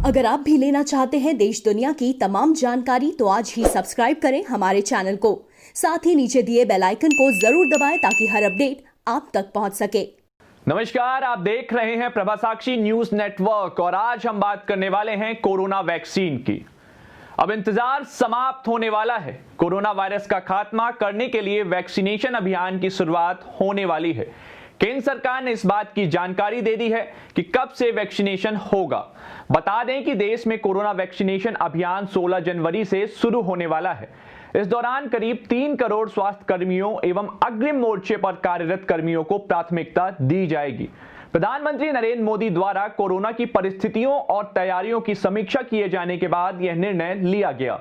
अगर आप भी लेना चाहते हैं देश दुनिया की तमाम जानकारी तो आज ही सब्सक्राइब करें हमारे चैनल को। साथ ही नीचे दिए बेल आइकन को जरूर दबाएं ताकि हर अपडेट आप तक पहुंच सके। नमस्कार, आप देख रहे हैं प्रभा साक्षी न्यूज नेटवर्क और आज हम बात करने वाले हैं कोरोना वैक्सीन की। अब इंतजार समाप्त होने वाला है। कोरोना वायरस का खात्मा करने के लिए वैक्सीनेशन अभियान की शुरुआत होने वाली है। केंद्र सरकार ने इस बात की जानकारी दे दी है कि कब से वैक्सीनेशन होगा। बता दें कि देश में कोरोना वैक्सीनेशन अभियान 16 जनवरी से शुरू होने वाला है। इस दौरान करीब 3 करोड़ स्वास्थ्य कर्मियों एवं अग्रिम मोर्चे पर कार्यरत कर्मियों को प्राथमिकता दी जाएगी। प्रधानमंत्री नरेंद्र मोदी द्वारा कोरोना की परिस्थितियों और तैयारियों की समीक्षा किए जाने के बाद यह निर्णय लिया गया।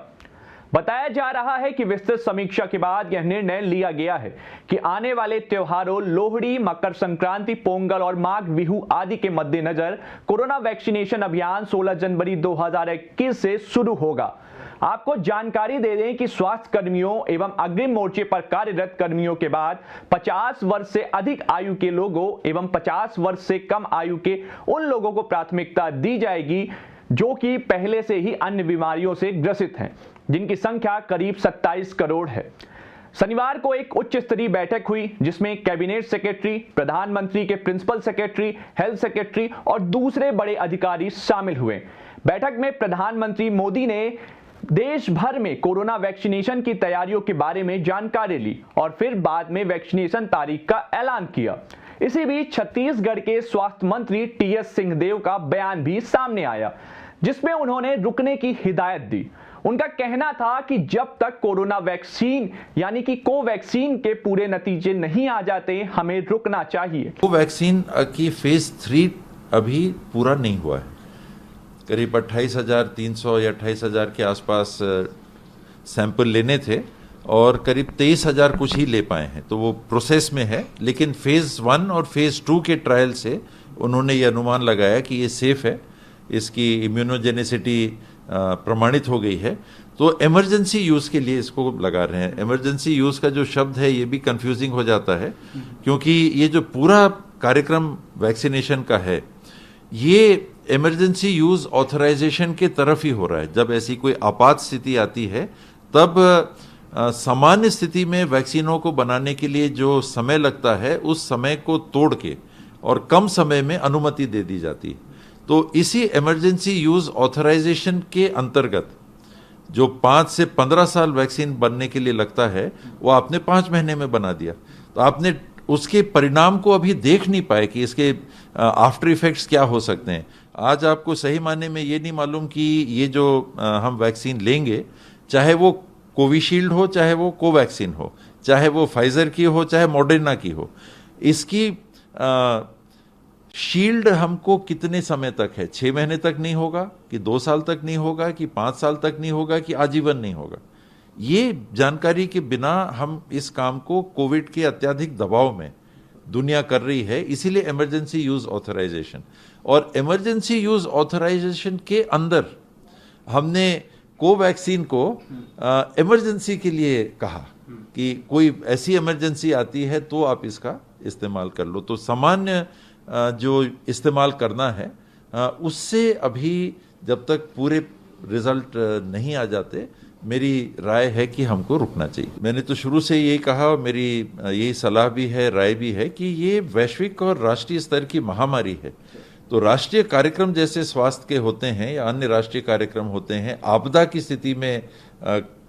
बताया जा रहा है कि विस्तृत समीक्षा के बाद यह निर्णय लिया गया है कि आने वाले त्योहारों लोहड़ी, मकर संक्रांति, पोंगल और माघ बिहू आदि के मद्देनजर कोरोना वैक्सीनेशन अभियान 16 जनवरी 2021 से शुरू होगा। आपको जानकारी दे दें कि स्वास्थ्य कर्मियों एवं अग्रिम मोर्चे पर कार्यरत कर्मियों के बाद 50 वर्ष से अधिक आयु के लोगों एवं 50 वर्ष से कम आयु के उन लोगों को प्राथमिकता दी जाएगी जो कि पहले से ही अन्य बीमारियों से ग्रसित हैं, जिनकी संख्या करीब 27 करोड़ है। शनिवार को एक उच्च स्तरीय बैठक हुई जिसमें कैबिनेट सेक्रेटरी, प्रधानमंत्री के प्रिंसिपल सेक्रेटरी, हेल्थ सेक्रेटरी और दूसरे बड़े अधिकारी शामिल हुए। बैठक में प्रधानमंत्री मोदी ने देश भर में कोरोना वैक्सीनेशन की तैयारियों के बारे में जानकारी ली और फिर बाद में वैक्सीनेशन तारीख का ऐलान किया। इसी बीच छत्तीसगढ़ के स्वास्थ्य मंत्री टी.एस. सिंहदेव का बयान भी सामने आया जिसमें उन्होंने रुकने की हिदायत दी। उनका कहना था कि जब तक कोरोना वैक्सीन यानी कि कोवैक्सीन के पूरे नतीजे नहीं आ जाते हमें रुकना चाहिए। कोवैक्सीन की फेज 3 अभी पूरा नहीं हुआ है। करीब 28,300 या 28,000 के आसपास सैंपल लेने थे और करीब 23,000 कुछ ही ले पाए हैं, तो वो प्रोसेस में है। लेकिन फेज 1 और फेज 2 के ट्रायल से उन्होंने ये अनुमान लगाया कि ये सेफ है, इसकी इम्यूनोजेनिसिटी प्रमाणित हो गई है, तो इमरजेंसी यूज़ के लिए इसको लगा रहे हैं। इमरजेंसी यूज़ का जो शब्द है ये भी कंफ्यूजिंग हो जाता है क्योंकि ये जो पूरा कार्यक्रम वैक्सीनेशन का है ये इमरजेंसी यूज़ ऑथराइजेशन के तरफ ही हो रहा है। जब ऐसी कोई आपात स्थिति आती है तब सामान्य स्थिति में वैक्सीनों को बनाने के लिए जो समय लगता है उस समय को तोड़ के और कम समय में अनुमति दे दी जाती है। तो इसी इमरजेंसी यूज़ ऑथराइजेशन के अंतर्गत जो 5 से 15 साल वैक्सीन बनने के लिए लगता है वो आपने 5 महीने में बना दिया। तो आपने उसके परिणाम को अभी देख नहीं पाए कि इसके आफ्टर इफेक्ट्स क्या हो सकते हैं। आज आपको सही मायने में ये नहीं मालूम कि ये जो हम वैक्सीन लेंगे, चाहे वो कोविशील्ड हो, चाहे वो कोवैक्सीन हो, चाहे वो फाइजर की हो, चाहे मॉडर्ना की हो, इसकी शील्ड हमको कितने समय तक है? 6 महीने तक नहीं होगा कि 2 साल तक नहीं होगा कि 5 साल तक नहीं होगा कि आजीवन नहीं होगा? ये जानकारी के बिना हम इस काम को कोविड के अत्यधिक दबाव में दुनिया कर रही है, इसीलिए इमरजेंसी यूज ऑथराइजेशन। और इमरजेंसी यूज ऑथराइजेशन के अंदर हमने कोवैक्सीन को इमरजेंसी के लिए कहा कि कोई ऐसी इमरजेंसी आती है तो आप इसका इस्तेमाल कर लो। तो सामान्य जो इस्तेमाल करना है उससे अभी जब तक पूरे रिजल्ट नहीं आ जाते मेरी राय है कि हमको रुकना चाहिए। मैंने तो शुरू से यही कहा और मेरी यही सलाह भी है, राय भी है कि ये वैश्विक और राष्ट्रीय स्तर की महामारी है। तो राष्ट्रीय कार्यक्रम जैसे स्वास्थ्य के होते हैं या अन्य राष्ट्रीय कार्यक्रम होते हैं, आपदा की स्थिति में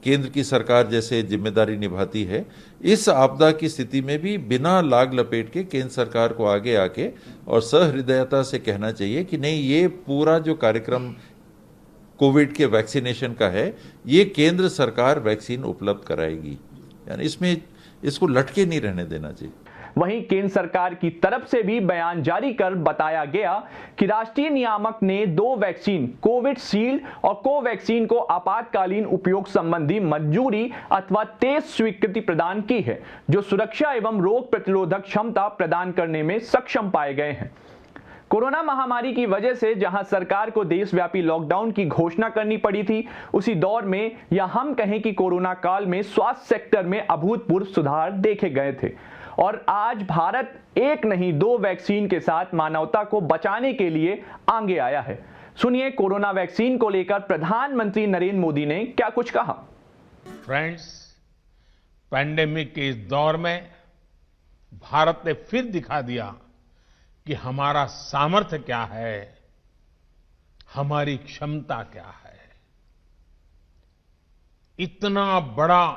केंद्र की सरकार जैसे जिम्मेदारी निभाती है, इस आपदा की स्थिति में भी बिना लाग लपेट के केंद्र सरकार को आगे आके और सहृदयता से कहना चाहिए कि नहीं, ये पूरा जो कार्यक्रम कोविड के वैक्सीनेशन का है ये केंद्र सरकार वैक्सीन उपलब्ध कराएगी। यानी इसमें इसको लटके नहीं रहने देना चाहिए। वहीं केंद्र सरकार की तरफ से भी बयान जारी कर बताया गया कि राष्ट्रीय नियामक ने 2 वैक्सीन कोविशील्ड और कोवैक्सीन को आपातकालीन उपयोग संबंधी मंजूरी अथवा तेज स्वीकृति प्रदान की है, जो सुरक्षा एवं रोग प्रतिरोधक क्षमता प्रदान करने में सक्षम पाए गए हैं। कोरोना महामारी की वजह से जहां सरकार को देशव्यापी लॉकडाउन की घोषणा करनी पड़ी थी, उसी दौर में या हम कहें कि कोरोना काल में स्वास्थ्य सेक्टर में अभूतपूर्व सुधार देखे गए थे और आज भारत एक नहीं 2 वैक्सीन के साथ मानवता को बचाने के लिए आगे आया है। सुनिए कोरोना वैक्सीन को लेकर प्रधानमंत्री नरेंद्र मोदी ने क्या कुछ कहा। फ्रेंड्स, पैंडेमिक के इस दौर में भारत ने फिर दिखा दिया कि हमारा सामर्थ्य क्या है, हमारी क्षमता क्या है। इतना बड़ा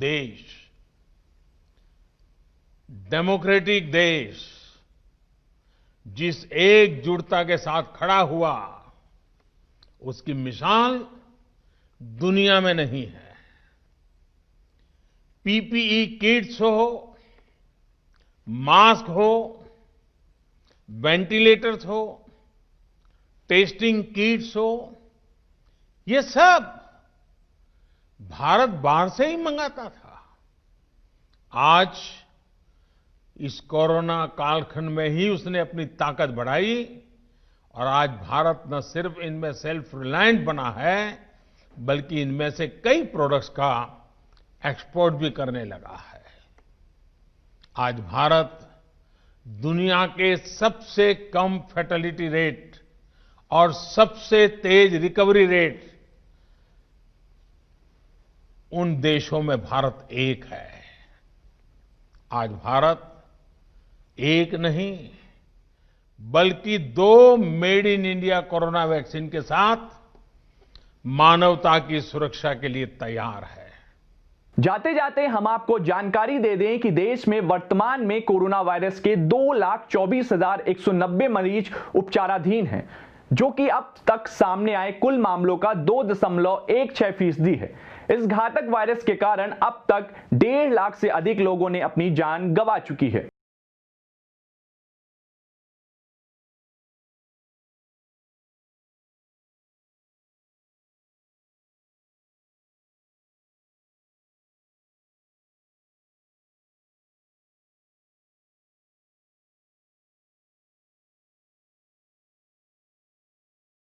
देश, डेमोक्रेटिक देश, जिस एकजुटता के साथ खड़ा हुआ, उसकी मिसाल दुनिया में नहीं है। पीपीई किट्स हो, मास्क हो, वेंटिलेटर्स हो, टेस्टिंग किट्स हो, ये सब भारत बाहर से ही मंगाता था। आज इस कोरोना कालखंड में ही उसने अपनी ताकत बढ़ाई और आज भारत न सिर्फ इनमें सेल्फ रिलायंट बना है, बल्कि इनमें से कई प्रोडक्ट्स का एक्सपोर्ट भी करने लगा है। आज भारत दुनिया के सबसे कम फैटेलिटी रेट और सबसे तेज रिकवरी रेट, उन देशों में भारत एक है। आज भारत एक नहीं बल्कि 2 made in India corona vaccine के साथ मानवता की सुरक्षा के लिए तैयार है। जाते जाते हम आपको जानकारी दे दें कि देश में वर्तमान में कोरोना वायरस के 2,24,190 मरीज उपचाराधीन हैं, जो कि अब तक सामने आए कुल मामलों का 2.16% है। इस घातक वायरस के कारण अब तक 1.5 लाख से अधिक लोगों ने अपनी जान गंवा चुकी है।